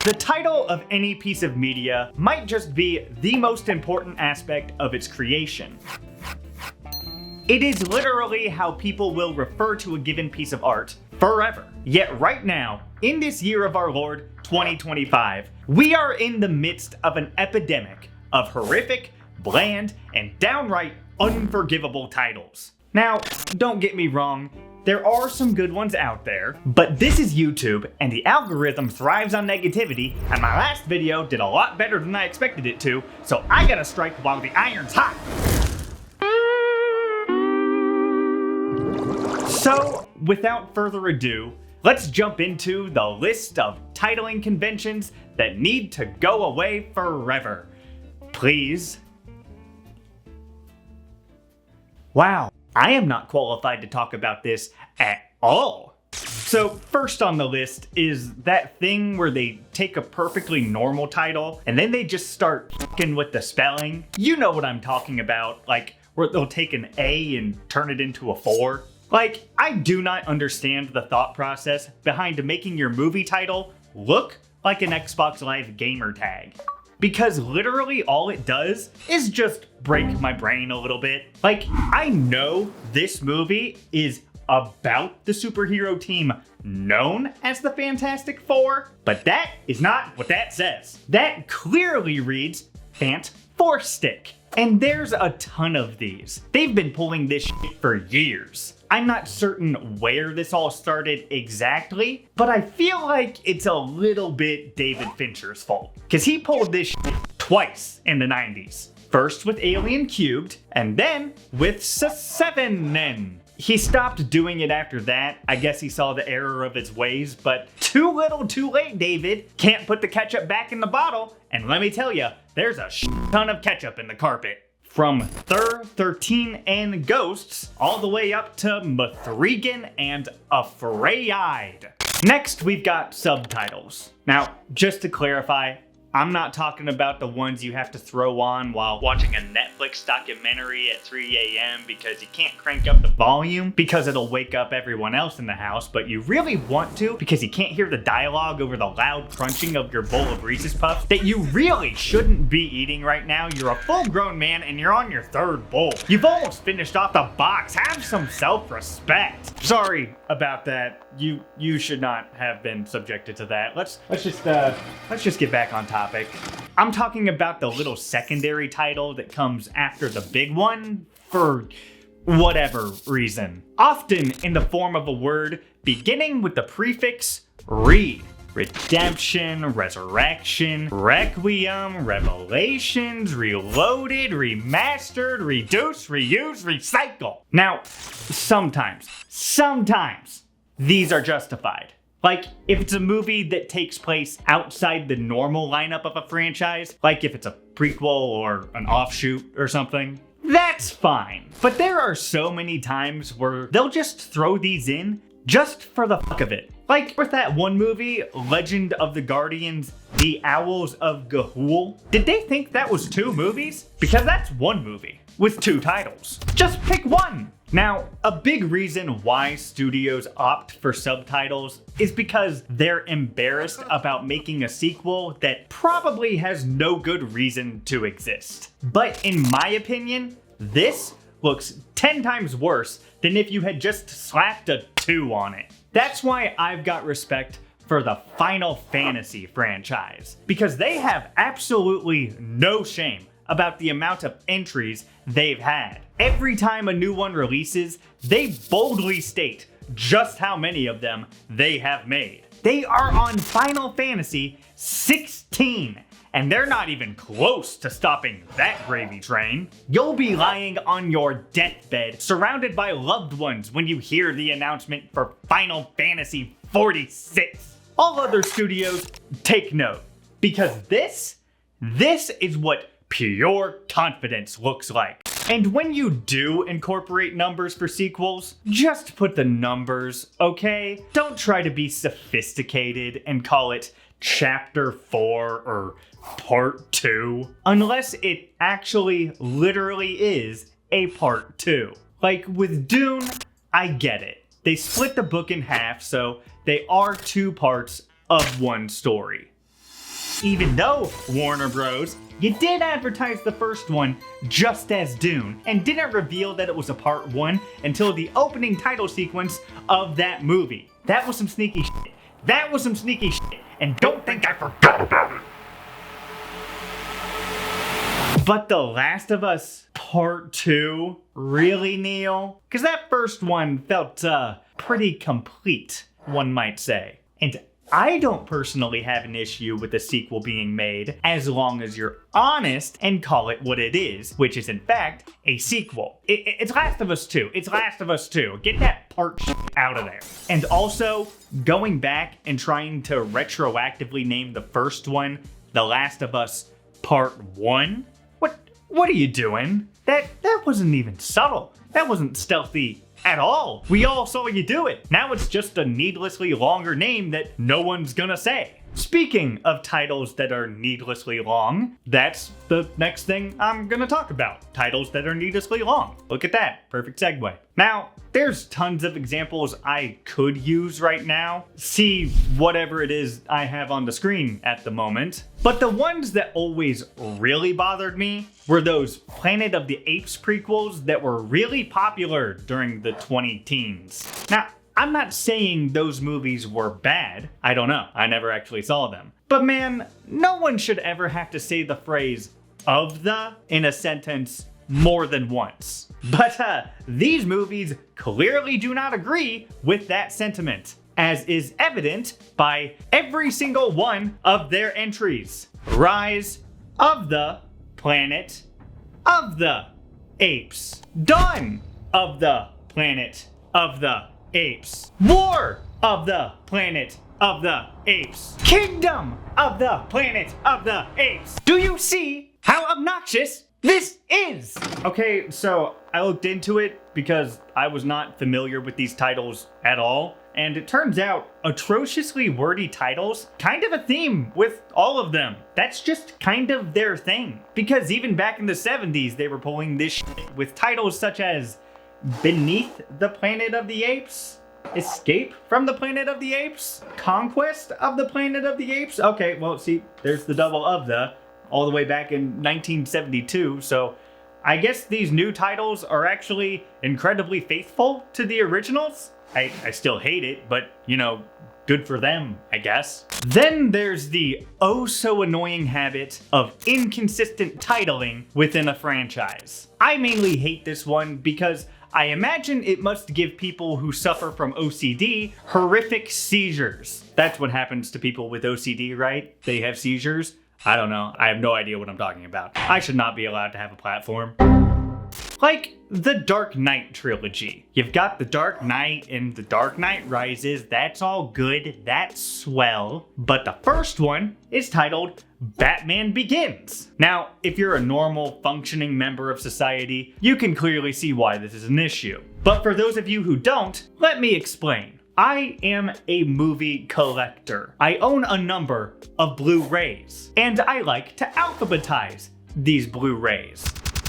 The title of any piece of media might just be the most important aspect of its creation. It is literally how people will refer to a given piece of art forever. Yet right now, in this year of our Lord, 2025, we are in the midst of an epidemic of horrific, bland, and downright unforgivable titles. Now, don't get me wrong, there are some good ones out there, but this is YouTube, and the algorithm thrives on negativity, and my last video did a lot better than I expected it to, so I gotta strike while the iron's hot. So, without further ado, let's jump into the list of titling conventions that need to go away forever. Please. Wow, I am not qualified to talk about this at all. So first on the list is that thing where they take a perfectly normal title and then they just start f***ing with the spelling. You know what I'm talking about, like where they'll take an A and turn it into a 4. Like, I do not understand the thought process behind making your movie title look like an Xbox Live gamer tag. Because literally all it does is just break my brain a little bit. Like, I know this movie is about the superhero team known as the Fantastic Four, but that is not what that says. That clearly reads Fant Four Stick. And there's a ton of these. They've been pulling this shit for years. I'm not certain where this all started exactly, but I feel like it's a little bit David Fincher's fault. Cause he pulled this shit twice in the 90s. First with Alien Cubed, and then with Seven. He stopped doing it after that. I guess he saw the error of his ways, but too little too late, David. Can't put the ketchup back in the bottle, and let me tell you, there's a ton of ketchup in the carpet. From Thur, 13, and Ghosts, all the way up to Mithrigan and Afraid. Next, we've got subtitles. Now, just to clarify, I'm not talking about the ones you have to throw on while watching a Netflix documentary at 3 a.m. because you can't crank up the volume because it'll wake up everyone else in the house, but you really want to because you can't hear the dialogue over the loud crunching of your bowl of Reese's Puffs that you really shouldn't be eating right now. You're a full-grown man and you're on your 3rd bowl. You've almost finished off the box. Have some self-respect. Sorry about that. You should not have been subjected to that. Let's just get back on topic. I'm talking about the little secondary title that comes after the big one for whatever reason. Often in the form of a word beginning with the prefix re. Redemption, resurrection, requiem, revelations, reloaded, remastered, reduce, reuse, recycle. Now, sometimes, these are justified. Like, if it's a movie that takes place outside the normal lineup of a franchise, like if it's a prequel or an offshoot or something, that's fine. But there are so many times where they'll just throw these in just for the fuck of it. Like with that one movie, Legend of the Guardians, The Owls of Ga'Hoole. Did they think that was 2 movies? Because that's 1 movie with 2 titles. Just pick one. Now, a big reason why studios opt for subtitles is because they're embarrassed about making a sequel that probably has no good reason to exist. But in my opinion, this looks 10 times worse than if you had just slapped a 2 on it. That's why I've got respect for the Final Fantasy franchise, because they have absolutely no shame about the amount of entries they've had. Every time a new one releases, they boldly state just how many of them they have made. They are on Final Fantasy 16, and they're not even close to stopping that gravy train. You'll be lying on your deathbed, surrounded by loved ones when you hear the announcement for Final Fantasy 46. All other studios, take note, because this is what pure confidence looks like. And when you do incorporate numbers for sequels, just put the numbers, okay? Don't try to be sophisticated and call it Chapter 4 or Part 2, unless it actually literally is a Part 2. Like with Dune, I get it. They split the book in half, so they are 2 parts of one story. even though, Warner Bros., you did advertise the first one just as Dune, and didn't reveal that it was a part 1 until the opening title sequence of that movie. That was some sneaky shit. That was some sneaky shit, and don't think I forgot about it. But The Last of Us Part 2? Really, Neil? Because that first one felt, pretty complete, one might say. And I don't personally have an issue with a sequel being made as long as you're honest and call it what it is, which is in fact a sequel. It's Last of Us 2. It's Last of Us 2. Get that part out of there. And also, going back and trying to retroactively name the first one The Last of Us Part 1? What are you doing? That wasn't even subtle. That wasn't stealthy at all. We all saw you do it. Now it's just a needlessly longer name that no one's gonna say. Speaking of titles that are needlessly long, that's the next thing I'm gonna talk about. Titles that are needlessly long. Look at that, perfect segue. Now, there's tons of examples I could use right now. See whatever it is I have on the screen at the moment. But the ones that always really bothered me were those Planet of the Apes prequels that were really popular during the 2010s. Now, I'm not saying those movies were bad. I don't know. I never actually saw them. But man, no one should ever have to say the phrase "of the" in a sentence more than once. But these movies clearly do not agree with that sentiment, as is evident by every single one of their entries. Rise of the Planet of the Apes. Dawn of the Planet of the Apes. War of the Planet of the Apes. Kingdom of the Planet of the Apes. Do you see how obnoxious this is? Okay, so I looked into it because I was not familiar with these titles at all. And it turns out atrociously wordy titles, kind of a theme with all of them. That's just kind of their thing. Because even back in the 70s, they were pulling this shit with titles such as Beneath the Planet of the Apes, Escape from the Planet of the Apes, Conquest of the Planet of the Apes. Okay, well, see, there's the double of the, all the way back in 1972, so I guess these new titles are actually incredibly faithful to the originals. I still hate it, but, you know, good for them, I guess. Then there's the oh so annoying habit of inconsistent titling within a franchise. I mainly hate this one because I imagine it must give people who suffer from OCD horrific seizures. That's what happens to people with OCD, right? They have seizures? I don't know. I have no idea what I'm talking about. I should not be allowed to have a platform. Like the Dark Knight trilogy. You've got The Dark Knight and The Dark Knight Rises. That's all good. That's swell. But the first one is titled Batman Begins. Now, if you're a normal, functioning member of society, you can clearly see why this is an issue. But for those of you who don't, let me explain. I am a movie collector. I own a number of Blu-rays, and I like to alphabetize these Blu-rays.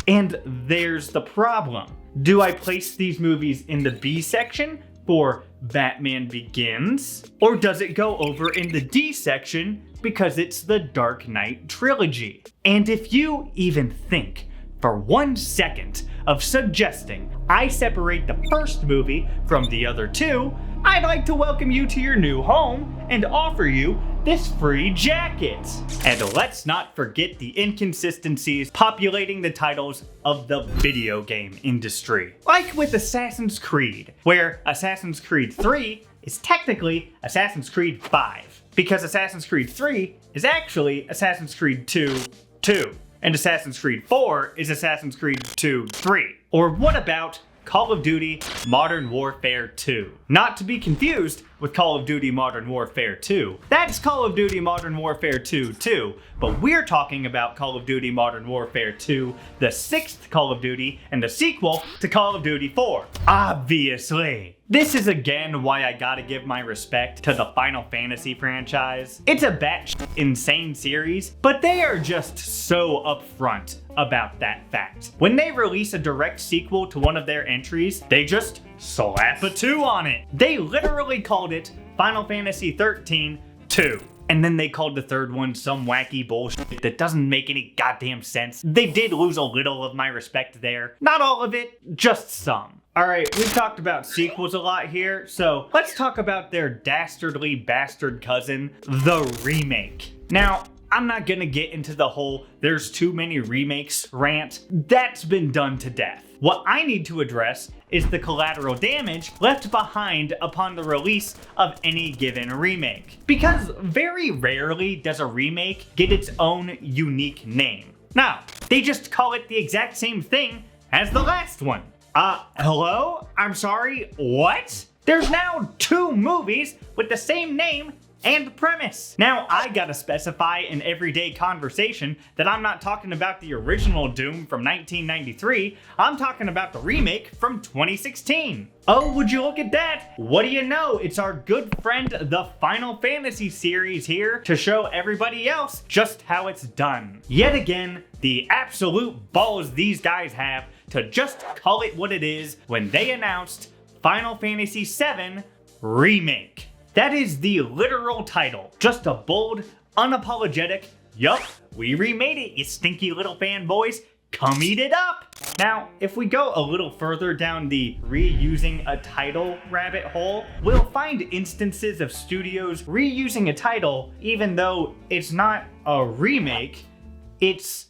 And there's the problem. Do I place these movies in the B section for Batman Begins? Or does it go over in the D section because it's the Dark Knight trilogy? And if you even think for 1 second of suggesting I separate the first movie from the other two, I'd like to welcome you to your new home and offer you this free jacket. And let's not forget the inconsistencies populating the titles of the video game industry. Like with Assassin's Creed, where Assassin's Creed 3 is technically Assassin's Creed 5, because Assassin's Creed 3 is actually Assassin's Creed 2, 2. And Assassin's Creed 4 is Assassin's Creed 2, 3. Or what about Call of Duty Modern Warfare 2? Not to be confused with Call of Duty Modern Warfare 2. That's Call of Duty Modern Warfare 2 too, but we're talking about Call of Duty Modern Warfare 2, the 6th Call of Duty, and the sequel to Call of Duty 4. Obviously. This is again why I gotta give my respect to the Final Fantasy franchise. It's a batshit insane series, but they are just so upfront about that fact. When they release a direct sequel to one of their entries, they just slap a 2 on it. They literally called it Final Fantasy 13 2. And then they called the third one some wacky bullshit that doesn't make any goddamn sense. They did lose a little of my respect there. Not all of it, just some. Alright, we've talked about sequels a lot here, so let's talk about their dastardly bastard cousin, the remake. Now, I'm not gonna get into the whole there's too many remakes rant. That's been done to death. What I need to address is the collateral damage left behind upon the release of any given remake. Because very rarely does a remake get its own unique name. Now, they just call it the exact same thing as the last one. Hello? I'm sorry, what? There's now 2 movies with the same name and premise. Now, I gotta specify in everyday conversation that I'm not talking about the original Doom from 1993, I'm talking about the remake from 2016. Oh, would you look at that? What do you know? It's our good friend, the Final Fantasy series here to show everybody else just how it's done. Yet again, the absolute balls these guys have to just call it what it is when they announced Final Fantasy VII Remake. That is the literal title. Just a bold, unapologetic, yup, we remade it, you stinky little fanboys. Come eat it up! Now, if we go a little further down the reusing a title rabbit hole, we'll find instances of studios reusing a title even though it's not a remake, it's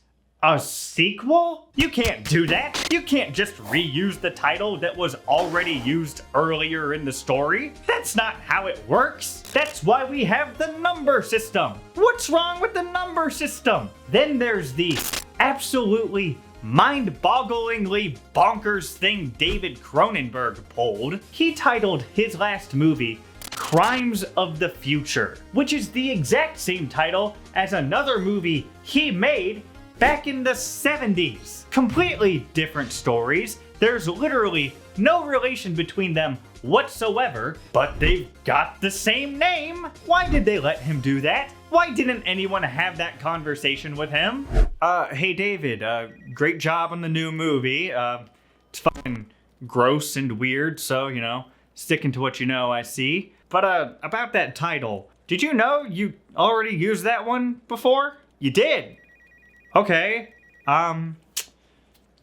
a sequel? You can't do that. You can't just reuse the title that was already used earlier in the story. That's not how it works. That's why we have the number system. What's wrong with the number system? Then there's the absolutely mind-bogglingly bonkers thing David Cronenberg pulled. He titled his last movie Crimes of the Future, which is the exact same title as another movie he made back in the 70s. Completely different stories. There's literally no relation between them whatsoever, but they've got the same name. Why did they let him do that? Why didn't anyone have that conversation with him? Hey David, great job on the new movie. It's fucking gross and weird, so, you know, sticking to what you know, I see. But, about that title, did you know you already used that one before? You did. Okay,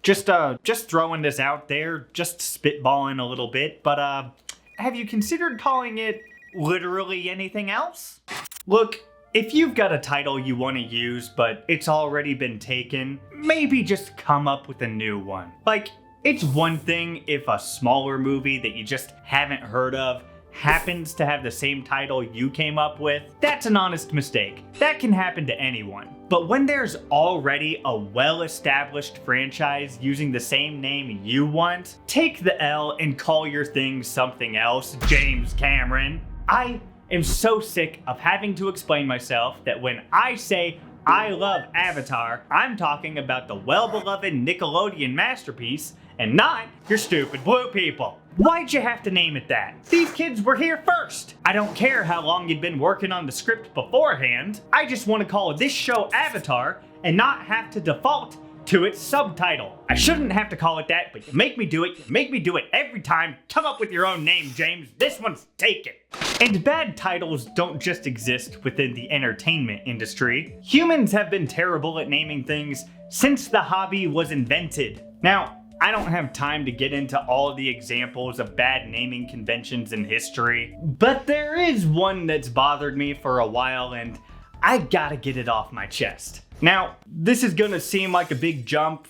just throwing this out there, just spitballing a little bit, but, have you considered calling it literally anything else? Look, if you've got a title you want to use, but it's already been taken, maybe just come up with a new one. Like, it's one thing if a smaller movie that you just haven't heard of happens to have the same title you came up with. That's an honest mistake. That can happen to anyone. But when there's already a well-established franchise using the same name you want, take the L and call your thing something else, James Cameron. I am so sick of having to explain myself that when I say I love Avatar, I'm talking about the well-beloved Nickelodeon masterpiece and not your stupid blue people. Why'd you have to name it that? These kids were here first. I don't care how long you'd been working on the script beforehand. I just want to call this show Avatar and not have to default to its subtitle. I shouldn't have to call it that, but you make me do it. You make me do it every time. Come up with your own name, James. This one's taken. And bad titles don't just exist within the entertainment industry. Humans have been terrible at naming things since the hobby was invented. Now, I don't have time to get into all of the examples of bad naming conventions in history, but there is one that's bothered me for a while and I gotta get it off my chest. Now, this is gonna seem like a big jump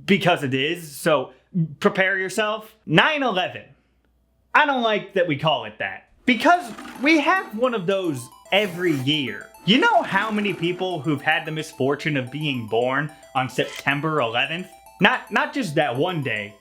because it is, so prepare yourself. 9/11. I don't like that we call it that because we have one of those every year. You know how many people who've had the misfortune of being born on September 11th? Not just that one day,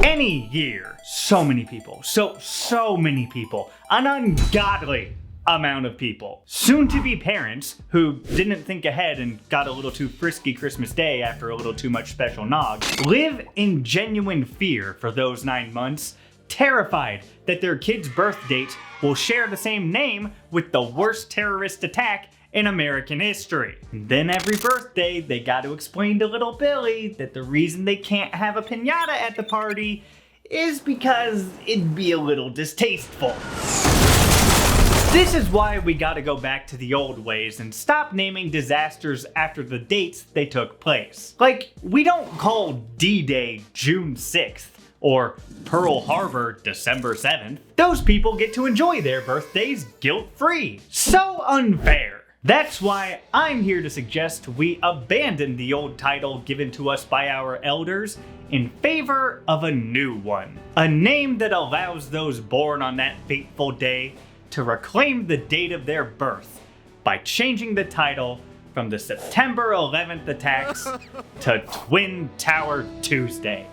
any year. So many people, so many people, an ungodly amount of people. Soon to be parents who didn't think ahead and got a little too frisky Christmas Day after a little too much special nog, live in genuine fear for those 9 months, terrified that their kid's birth date will share the same name with the worst terrorist attack in American history. Then every birthday, they got to explain to little Billy that the reason they can't have a piñata at the party is because it'd be a little distasteful. This is why we gotta go back to the old ways and stop naming disasters after the dates they took place. Like, we don't call D-Day June 6th or Pearl Harbor December 7th. Those people get to enjoy their birthdays guilt-free. So unfair. That's why I'm here to suggest we abandon the old title given to us by our elders in favor of a new one. A name that allows those born on that fateful day to reclaim the date of their birth by changing the title from the September 11th attacks to Twin Tower Tuesday.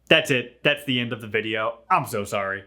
That's it. That's the end of the video. I'm so sorry.